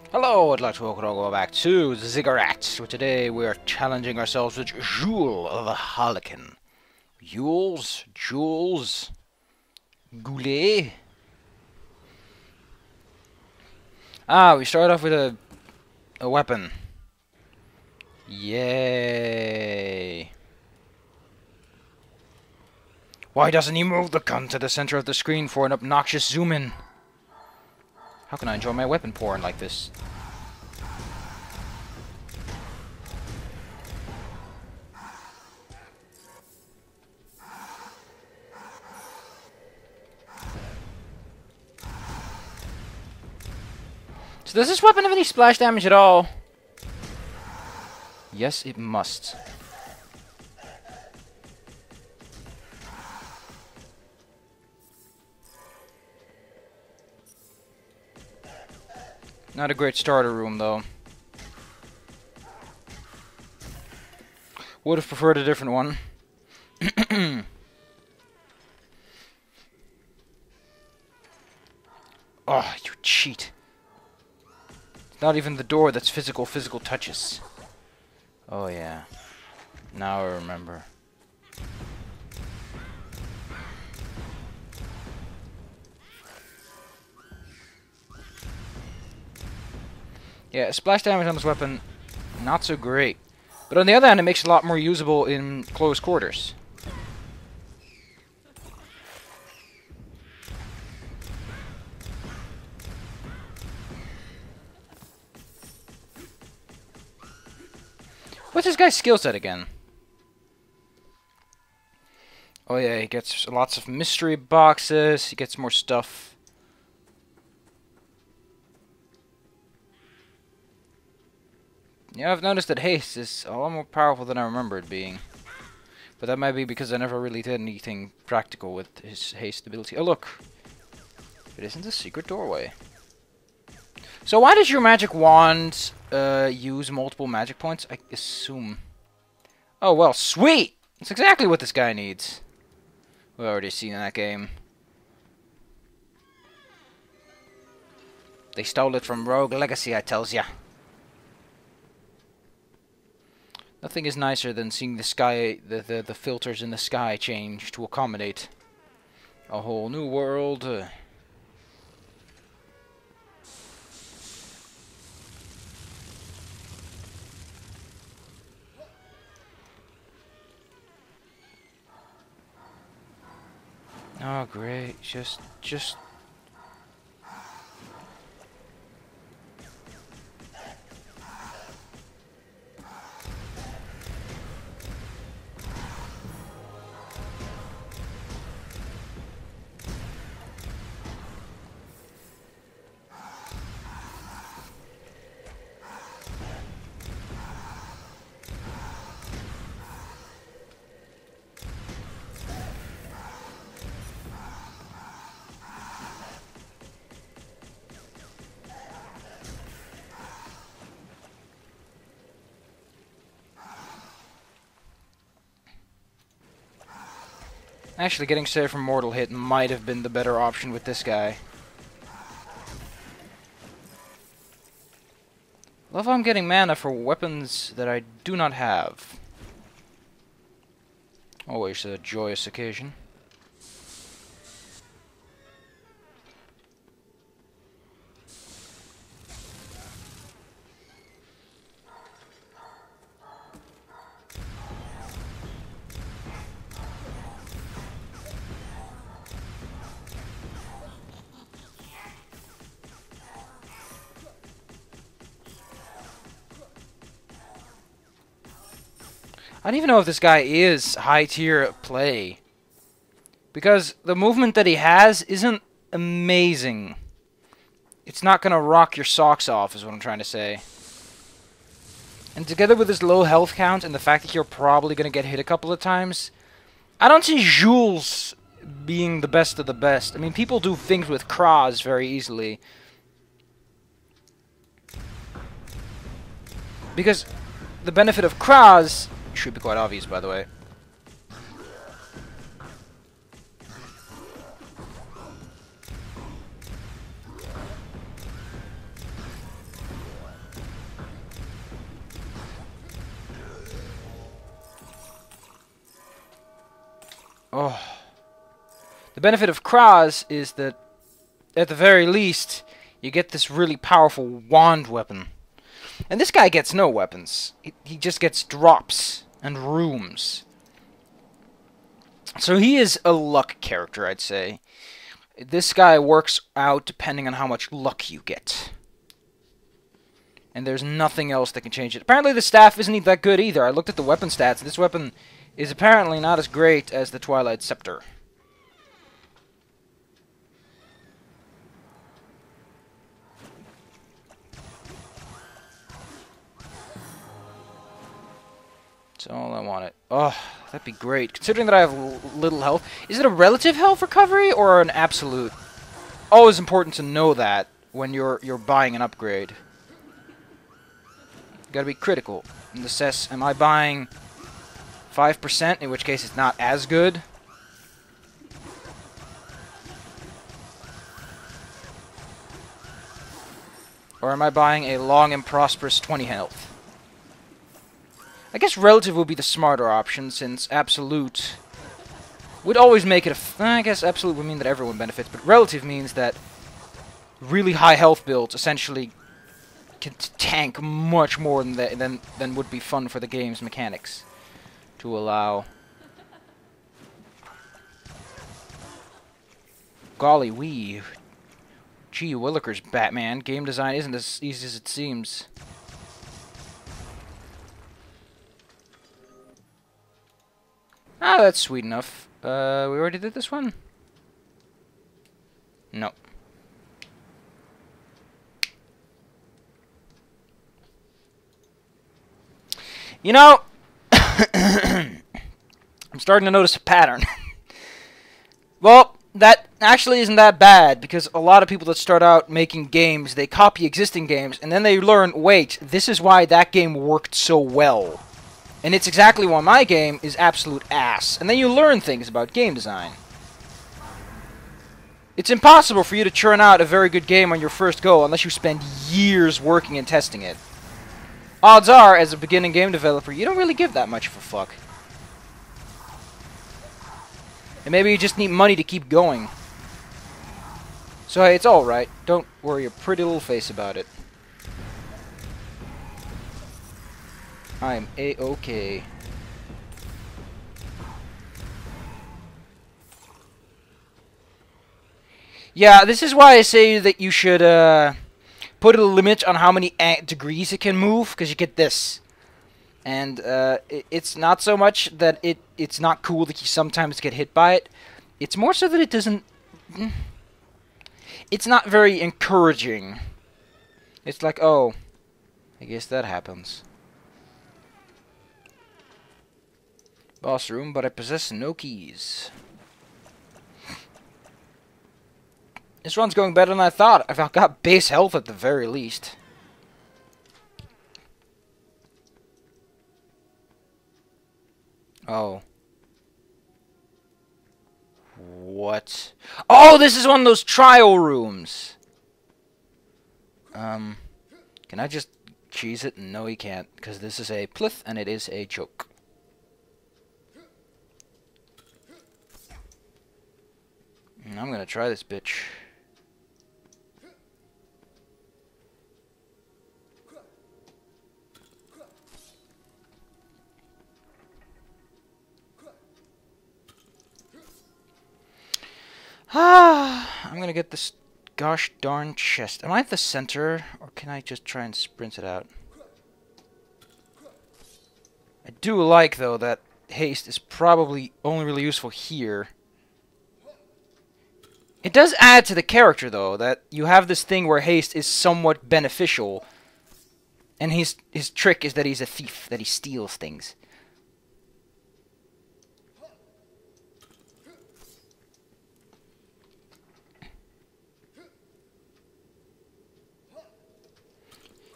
Hello, I'd like to welcome back to Ziggurat, where today we are challenging ourselves with Jules the Harlequin. Jules, Goulet. We start off with a weapon. Yay. Why doesn't he move the gun to the center of the screen for an obnoxious zoom in? How can I enjoy my weapon porn like this? So does this weapon have any splash damage at all? Yes, it must. Not a great starter room, though. Would have preferred a different one. Oh, you cheat. It's not even the door that's physical touches. Oh, yeah. Now I remember. Yeah, splash damage on this weapon, not so great. But on the other hand, it makes it a lot more usable in close quarters. What's this guy's skill set again? Oh yeah, he gets lots of mystery boxes, he gets more stuff. Yeah, I've noticed that haste is a lot more powerful than I remember it being. But that might be because I never really did anything practical with his haste ability. Oh look! It isn't a secret doorway. So why does your magic wand use multiple magic points? I assume. Oh well, sweet! That's exactly what this guy needs. We've already seen in that game. They stole it from Rogue Legacy, I tells ya. Nothing is nicer than seeing the sky, the filters in the sky change to accommodate a whole new world. Oh great, just actually, getting saved from mortal hit might have been the better option with this guy. Love how I'm getting mana for weapons that I do not have. Always a joyous occasion. I don't even know if this guy is high tier play. Because the movement that he has isn't amazing. It's not gonna rock your socks off, is what I'm trying to say. And together with his low health count and the fact that you're probably gonna get hit a couple of times, I don't see Jules being the best of the best. I mean, people do things with Kraz very easily. Because the benefit of Kraz should be quite obvious, by the way. Oh. The benefit of Kraz is that, at the very least, you get this really powerful wand weapon. And this guy gets no weapons. He just gets drops and rooms. So he is a luck character, I'd say. This guy works out depending on how much luck you get. And there's nothing else that can change it. Apparently the staff isn't that good either. I looked at the weapon stats. This weapon is apparently not as great as the Twilight Scepter. That's all I wanted. Oh, that'd be great. Considering that I have little health. Is it a relative health recovery or an absolute? Always important to know that when you're buying an upgrade. Gotta be critical. And assess, am I buying 5%, in which case it's not as good? Or am I buying a long and prosperous 20 health? I guess relative would be the smarter option, since absolute would always make it I guess absolute would mean that everyone benefits, but relative means that really high health builds essentially can tank much more than would be fun for the game's mechanics to allow. Golly wee. Gee willikers, Batman. Game design isn't as easy as it seems. Ah, that's sweet enough. We already did this one? No. You know, I'm starting to notice a pattern. Well, that actually isn't that bad, because a lot of people that start out making games, they copy existing games, and then they learn, wait, this is why that game worked so well. And it's exactly why my game is absolute ass. And then you learn things about game design. It's impossible for you to churn out a very good game on your first go unless you spend years working and testing it. Odds are, as a beginning game developer, you don't really give that much of a fuck. And maybe you just need money to keep going. So hey, it's alright. Don't worry your pretty little face about it. I'm A-okay. Yeah, this is why I say that you should put a limit on how many degrees it can move, because you get this. And it's not so much that it's not cool that you sometimes get hit by it. It's more so that it doesn't... It's not very encouraging. It's like, oh, I guess that happens. Boss room, but I possess no keys. This run's going better than I thought. I've got base health at the very least. Oh. What? Oh, this is one of those trial rooms! Can I just cheese it? No, you can't, because this is a plith and it is a joke. I'm gonna try this bitch. I'm gonna get this gosh darn chest. Am I at the center, or can I just try and sprint it out? I do like, though, that haste is probably only really useful here. It does add to the character, though, that you have this thing where haste is somewhat beneficial. And his trick is that he's a thief, that he steals things.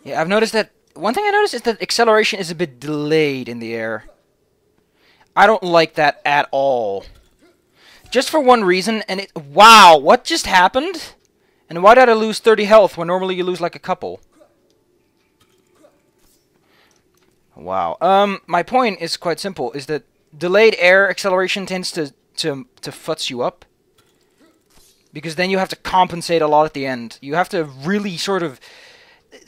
Yeah, I've noticed that... One thing I noticed is that acceleration is a bit delayed in the air. I don't like that at all. Just for one reason, and it... Wow, what just happened? And why did I lose 30 health when normally you lose like a couple? Wow. My point is quite simple, is that delayed air acceleration tends to to futz you up. Because then you have to compensate a lot at the end. You have to really sort of...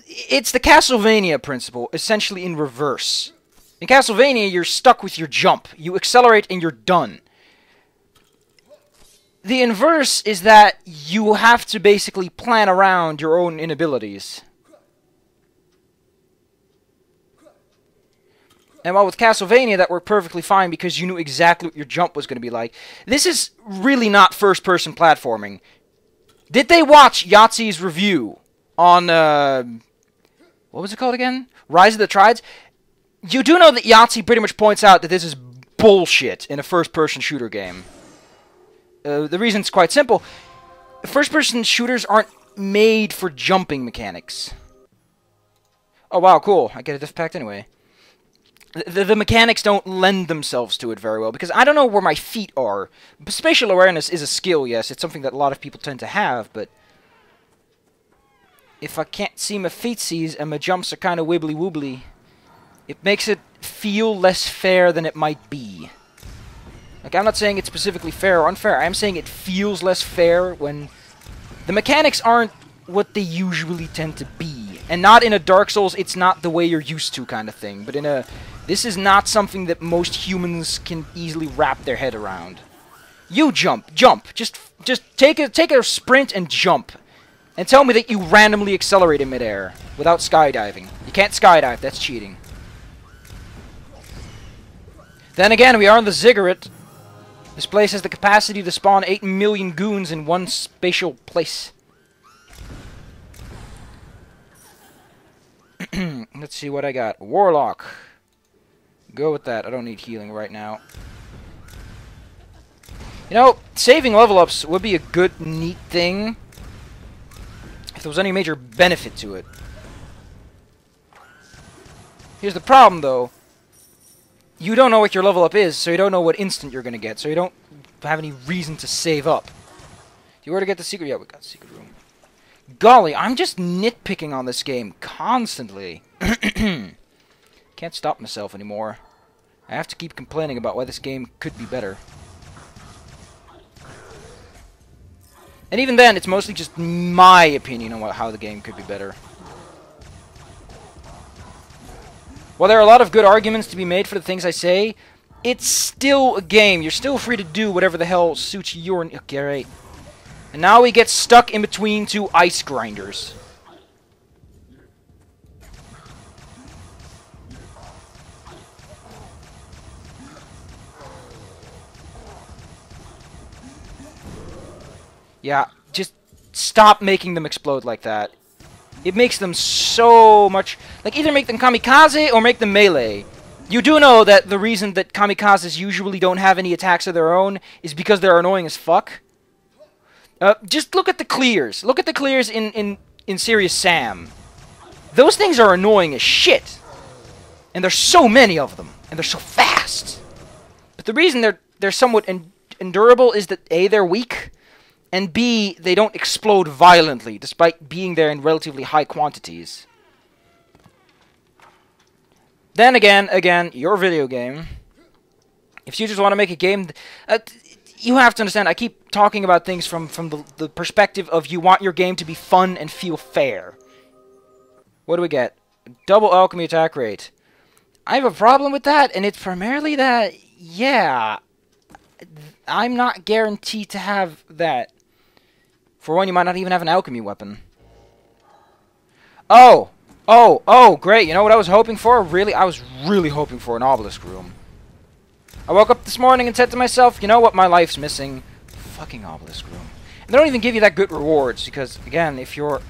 It's the Castlevania principle, essentially in reverse. In Castlevania, you're stuck with your jump. You accelerate and you're done. The inverse is that you have to basically plan around your own inabilities. And while with Castlevania, that worked perfectly fine because you knew exactly what your jump was going to be like. This is really not first-person platforming. Did they watch Yahtzee's review on, what was it called again? Rise of the Triads? You do know that Yahtzee pretty much points out that this is bullshit in a first-person shooter game. The reason's quite simple. First-person shooters aren't made for jumping mechanics. Oh, wow, cool. I get a diff pact anyway. The mechanics don't lend themselves to it very well, because I don't know where my feet are. Spatial awareness is a skill, yes. It's something that a lot of people tend to have, but... if I can't see my feetsies and my jumps are kind of wibbly-wobbly, it makes it feel less fair than it might be. Like, I'm not saying it's specifically fair or unfair. I'm saying it feels less fair when... the mechanics aren't what they usually tend to be. And not in a Dark Souls, it's not the way you're used to kind of thing, but in a... this is not something that most humans can easily wrap their head around. You jump. Jump. Just take a sprint and jump. And tell me that you randomly accelerate in midair without skydiving. You can't skydive. That's cheating. Then again, we are in the Ziggurat. This place has the capacity to spawn 8 million goons in one spatial place. Let's see what I got. Warlock. Go with that. I don't need healing right now. You know, saving level ups would be a good, neat thing if there was any major benefit to it. Here's the problem, though. You don't know what your level up is, so you don't know what instant you're going to get, so you don't have any reason to save up. If you were to get the secret... yeah, we got the secret room. Golly, I'm just nitpicking on this game constantly. Can't stop myself anymore. I have to keep complaining about why this game could be better. And even then, it's mostly just my opinion on how the game could be better. While there are a lot of good arguments to be made for the things I say, it's still a game. You're still free to do whatever the hell suits your... okay, right. And now we get stuck in between two ice grinders. Yeah, just stop making them explode like that. It makes them so much... like, either make them kamikaze or make them melee. You do know that the reason that kamikazes usually don't have any attacks of their own is because they're annoying as fuck. Just look at the clears. Look at the clears in Serious Sam. Those things are annoying as shit. And there's so many of them. And they're so fast. But the reason they're somewhat endurable is that A, they're weak, and B, they don't explode violently, despite being there in relatively high quantities. Then again, your video game. If you just want to make a game... you have to understand, I keep talking about things from the perspective of you want your game to be fun and feel fair. What do we get? Double alchemy attack rate. I have a problem with that, and it's primarily that, yeah, I'm not guaranteed to have that. For one, you might not even have an alchemy weapon. Oh, great. You know what I was hoping for? Really, I was really hoping for an obelisk room. I woke up this morning and said to myself, you know what my life's missing? Fucking obelisk room. And they don't even give you that good rewards, because, again, if you're...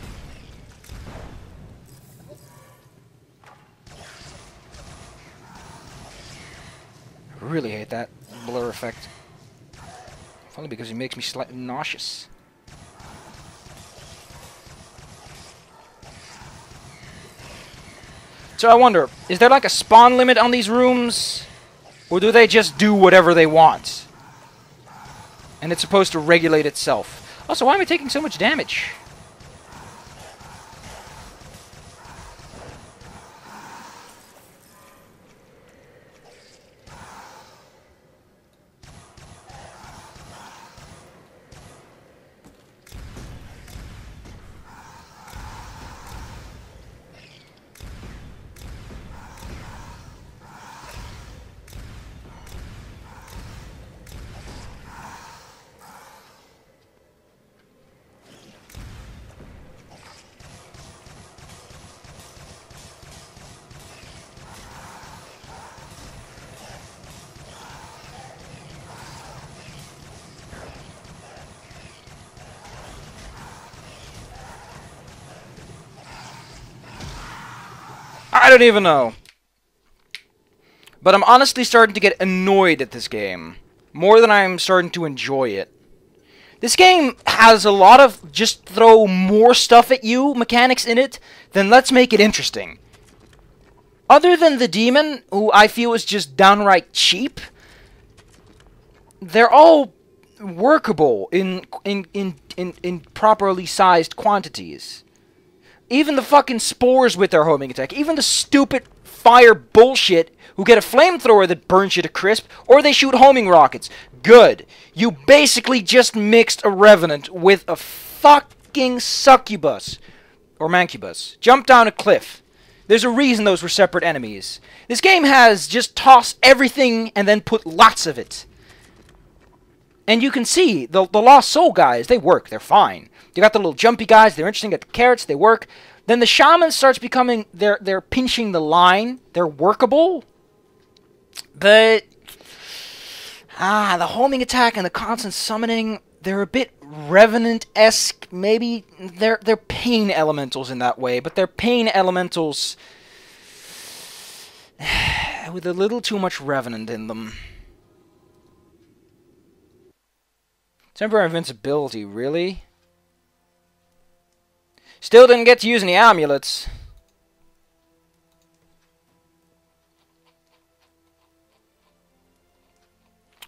I really hate that blur effect. Only because it makes me slightly nauseous. So I wonder, is there like a spawn limit on these rooms? Or do they just do whatever they want? And it's supposed to regulate itself. Also, why am I taking so much damage? I don't even know. But I'm honestly starting to get annoyed at this game. More than I'm starting to enjoy it. This game has a lot of just throw more stuff at you mechanics in it, then let's make it interesting. Other than the demon, who I feel is just downright cheap, they're all workable in properly sized quantities. Even the fucking spores with their homing attack, even the stupid fire bullshit who get a flamethrower that burns you to crisp, or they shoot homing rockets. Good. You basically just mixed a revenant with a fucking succubus. Or mancubus. Jump down a cliff. There's a reason those were separate enemies. This game has just toss everything and then put lots of it. And you can see, the Lost Soul guys, they work, they're fine. You got the little jumpy guys, they're interesting, got the carrots, they work. Then the shaman starts becoming, they're pinching the line, they're workable. But, the homing attack and the constant summoning, they're a bit Revenant-esque, maybe. They're pain elementals in that way, but they're pain elementals with a little too much Revenant in them. Temporary invincibility, really? Still didn't get to use any amulets.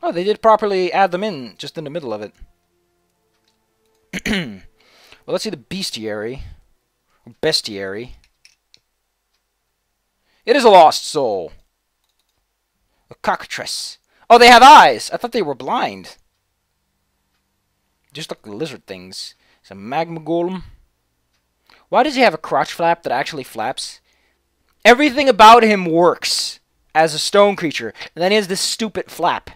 Oh, they did properly add them in, just in the middle of it. Well, let's see the bestiary. Or bestiary. It is a lost soul. A cockatrice. Oh, they have eyes! I thought they were blind. Just like lizard things. It's a magma golem. Why does he have a crotch flap that actually flaps? Everything about him works as a stone creature. And then he has this stupid flap.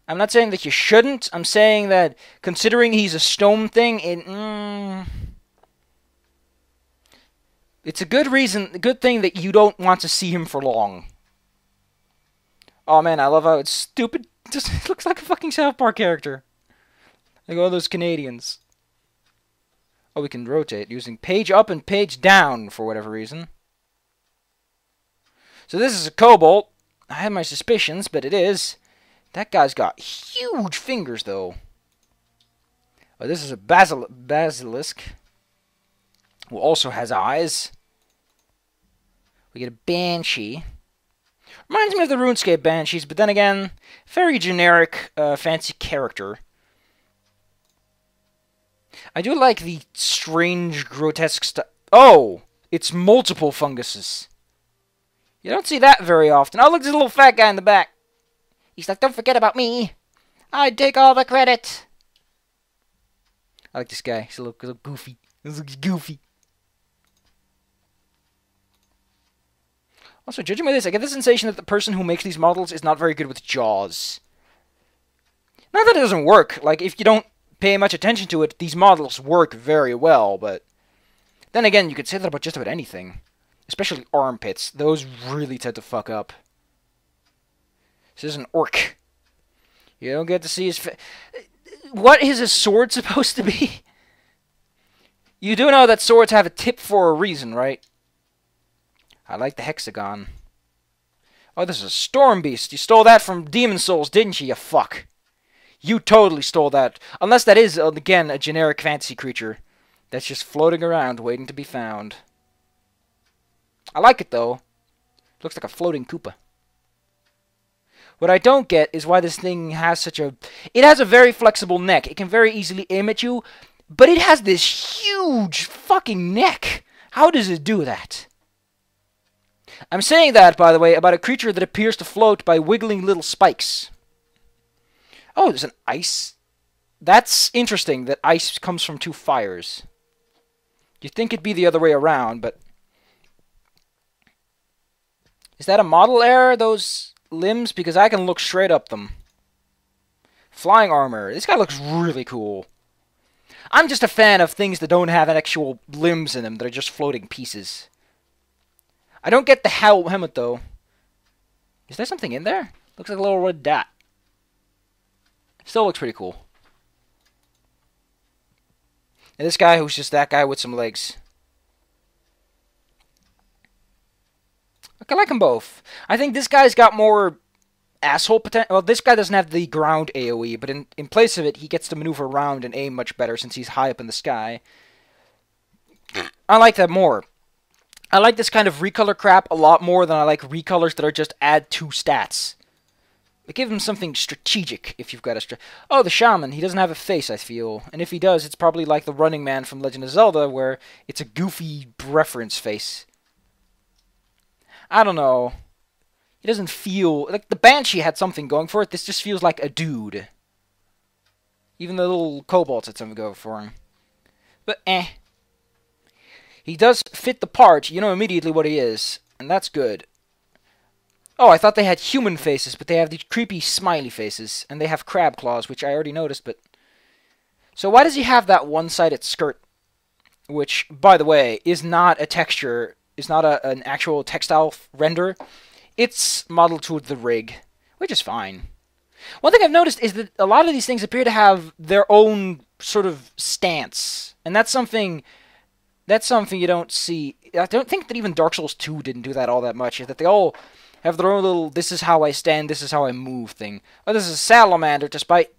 I'm not saying that you shouldn't. I'm saying that considering he's a stone thing, it's a good reason, a good thing that you don't want to see him for long. Oh man, I love how it's stupid. Just looks like a fucking South Park character. Like all those Canadians. Oh, we can rotate using page up and page down for whatever reason. So this is a kobold. I had my suspicions, but it is. That guy's got huge fingers, though. Oh, this is a basilisk. Who also has eyes. We get a banshee. Reminds me of the RuneScape banshees, but then again, very generic, fancy character. I do like the strange, grotesque stuff. Oh! It's multiple funguses. You don't see that very often. Oh, look, there's a little fat guy in the back. He's like, don't forget about me. I take all the credit. I like this guy. He's a little goofy. He's goofy. Also, judging by this, I get the sensation that the person who makes these models is not very good with jaws. Not that it doesn't work. Like, if you don't pay much attention to it, these models work very well, but then again, you could say that about just about anything. Especially armpits. Those really tend to fuck up. This is an orc. You don't get to see his face. What is a sword supposed to be? You do know that swords have a tip for a reason, right? I like the hexagon. Oh, this is a storm beast. You stole that from Demon Souls, didn't you fuck? You totally stole that. Unless that is, again, a generic fantasy creature that's just floating around waiting to be found. I like it, though. Looks like a floating Koopa. What I don't get is why this thing has such a... It has a very flexible neck. It can very easily aim at you, but it has this huge fucking neck. How does it do that? I'm saying that, by the way, about a creature that appears to float by wiggling little spikes. Oh, there's an ice. That's interesting that ice comes from two fires. You'd think it'd be the other way around, but... Is that a model error, those limbs? Because I can look straight up them. Flying armor. This guy looks really cool. I'm just a fan of things that don't have actual limbs in them, that are just floating pieces. I don't get the helmet, though. Is there something in there? Looks like a little red dot. Still looks pretty cool. And this guy who's just that guy with some legs. Like, I like them both. I think this guy's got more asshole potential. Well, this guy doesn't have the ground AoE, but in place of it, he gets to maneuver around and aim much better since he's high up in the sky. I like that more. I like this kind of recolor crap a lot more than I like recolors that are just add 2 stats. But give him something strategic if you've got a Oh, the shaman. He doesn't have a face, I feel. And if he does, it's probably like the Running Man from Legend of Zelda, where it's a goofy reference face. I don't know. He doesn't feel... Like, the Banshee had something going for it. This just feels like a dude. Even the little kobolds had something going for him. But, He does fit the part. You know immediately what he is. And that's good. Oh, I thought they had human faces, but they have these creepy smiley faces. And they have crab claws, which I already noticed, but... So why does he have that one-sided skirt? Which, by the way, is not a texture... Is not an actual textile render. It's modeled to the rig, which is fine. One thing I've noticed is that a lot of these things appear to have their own sort of stance. And that's something you don't see. I don't think that even Dark Souls 2 didn't do that all that much. Is that they all have their own little, this is how I stand, this is how I move thing. Oh, this is a salamander, despite...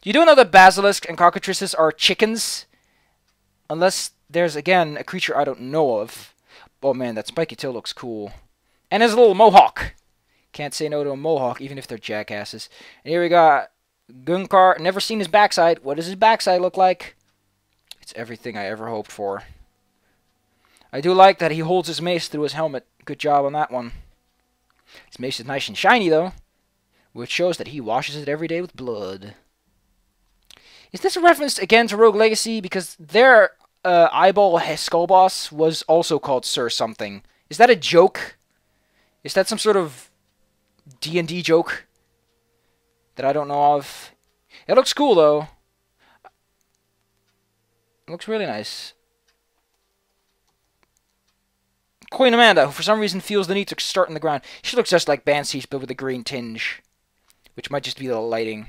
You do know that basilisk and cockatrices are chickens? Unless there's, again, a creature I don't know of. Oh man, that spiky tail looks cool. And his little mohawk. Can't say no to a mohawk, even if they're jackasses. And here we got Gunkar. Never seen his backside. What does his backside look like? It's everything I ever hoped for. I do like that he holds his mace through his helmet. Good job on that one. His mace is nice and shiny, though, which shows that he washes it every day with blood. Is this a reference, again, to Rogue Legacy? Because their eyeball skull boss was also called Sir something. Is that a joke? Is that some sort of D&D joke that I don't know of? It looks cool, though. It looks really nice. Queen Amanda, who for some reason feels the need to start in the ground. She looks just like Banshees, but with a green tinge. Which might just be the lighting.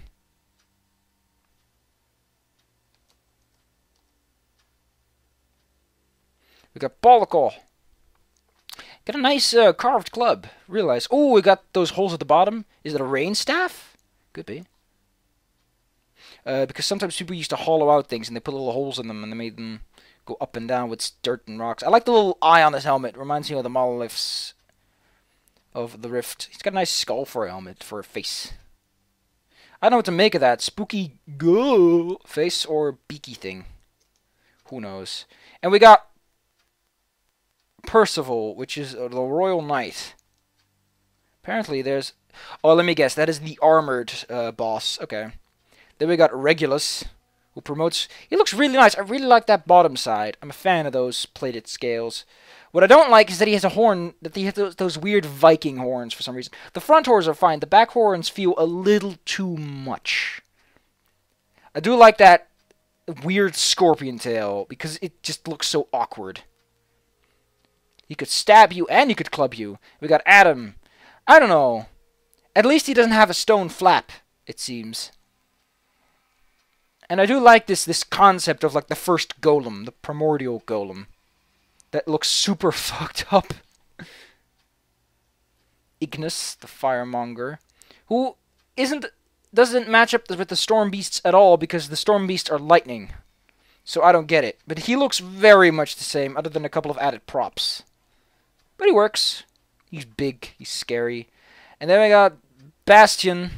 We got Bollicle. Got a nice carved club. Realize. Oh, we got those holes at the bottom. Is it a rain staff? Could be. Because sometimes people used to hollow out things and they put little holes in them and they made them go up and down with dirt and rocks. I like the little eye on his helmet. It reminds me of the monoliths of the Rift. He's got a nice skull for a helmet, for a face. I don't know what to make of that. Spooky ghoul face or beaky thing. Who knows. And we got Percival, which is the Royal Knight. Apparently there's... Oh, let me guess. That is the armored boss. Okay. Then we got Regulus, who promotes... He looks really nice. I really like that bottom side. I'm a fan of those plated scales. What I don't like is that he has a horn, that he has those weird Viking horns for some reason. The front horns are fine. The back horns feel a little too much. I do like that weird scorpion tail, because it just looks so awkward. He could stab you and he could club you. We got Adam. I don't know. At least he doesn't have a stone flap, it seems. And I do like this concept of like the first golem, the primordial golem. That looks super fucked up. Ignis, the firemonger, who doesn't match up with the storm beasts at all because the storm beasts are lightning. So I don't get it. But he looks very much the same, other than a couple of added props. But he works. He's big. He's scary. And then we got Bastion,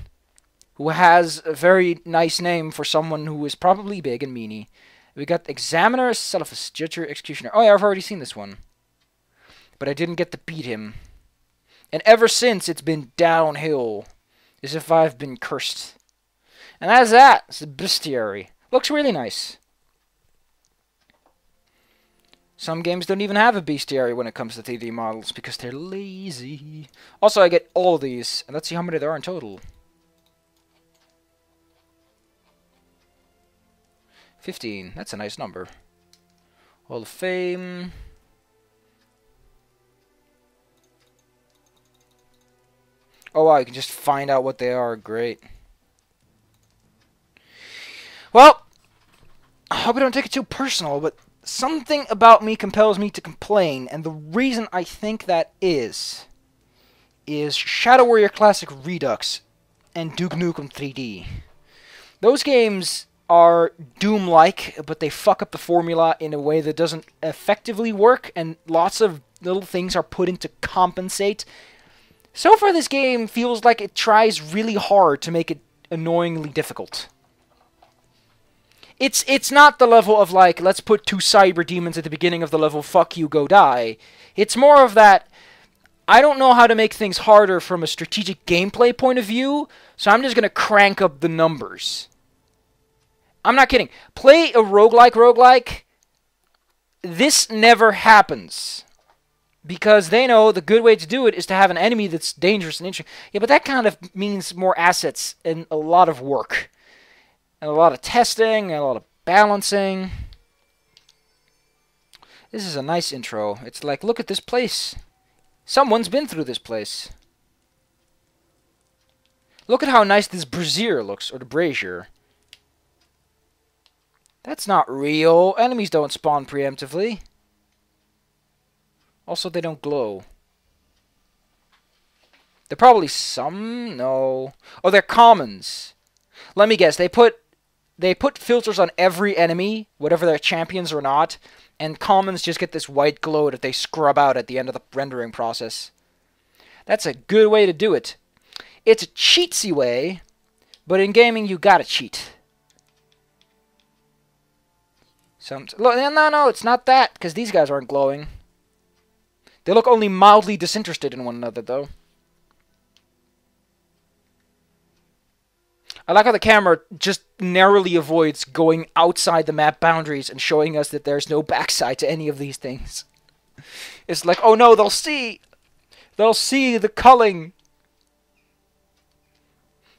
who has a very nice name for someone who is probably big and meany. We got Examiner, Celephus, Judger, Executioner. Oh yeah, I've already seen this one. But I didn't get to beat him. And ever since, it's been downhill. As if I've been cursed. And that's that. It's the Bestiary. Looks really nice. Some games don't even have a bestiary when it comes to 3D models because they're lazy. Also, I get all of these, and let's see how many there are in total. 15. That's a nice number. Hall of Fame. Oh wow, you can just find out what they are. Great. Well, I hope I don't take it too personal, but something about me compels me to complain, and the reason I think that is is Shadow Warrior Classic Redux and Duke Nukem 3D. Those games are Doom-like, but they fuck up the formula in a way that doesn't effectively work, and lots of little things are put in to compensate. So far, this game feels like it tries really hard to make it annoyingly difficult. It's not the level of, like, let's put 2 cyber demons at the beginning of the level, fuck you, go die. It's more of that, I don't know how to make things harder from a strategic gameplay point of view, so I'm just going to crank up the numbers. I'm not kidding. Play a roguelike. This never happens. Because they know the good way to do it is to have an enemy that's dangerous and interesting. Yeah, but that kind of means more assets and a lot of work. And a lot of testing, and a lot of balancing. This is a nice intro. It's like, look at this place. Someone's been through this place. Look at how nice this brazier looks, or the brazier. That's not real. Enemies don't spawn preemptively. Also, they don't glow. They're probably some... No. Oh, they're commons. Let me guess. They put filters on every enemy, whatever they're champions or not, and commons just get this white glow that they scrub out at the end of the rendering process. That's a good way to do it. It's a cheatsy way, but in gaming you gotta cheat. No, it's not that, because these guys aren't glowing. They look only mildly disinterested in one another, though. I like how the camera just narrowly avoids going outside the map boundaries and showing us that there's no backside to any of these things. It's like, oh no, they'll see! They'll see the culling!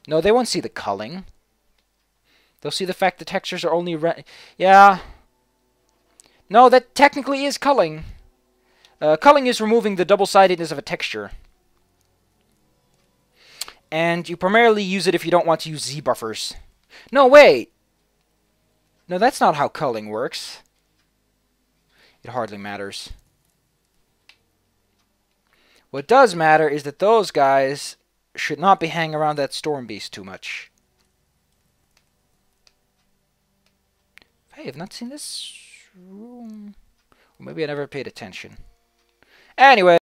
No, they won't see the culling. They'll see the fact the textures are only... Yeah. No, that technically is culling. Culling is removing the double-sidedness of a texture. And you primarily use it if you don't want to use Z-buffers. No, wait! No, that's not how culling works. It hardly matters. What does matter is that those guys should not be hanging around that storm beast too much. Hey, I've not seen this room. Or maybe I never paid attention. Anyway.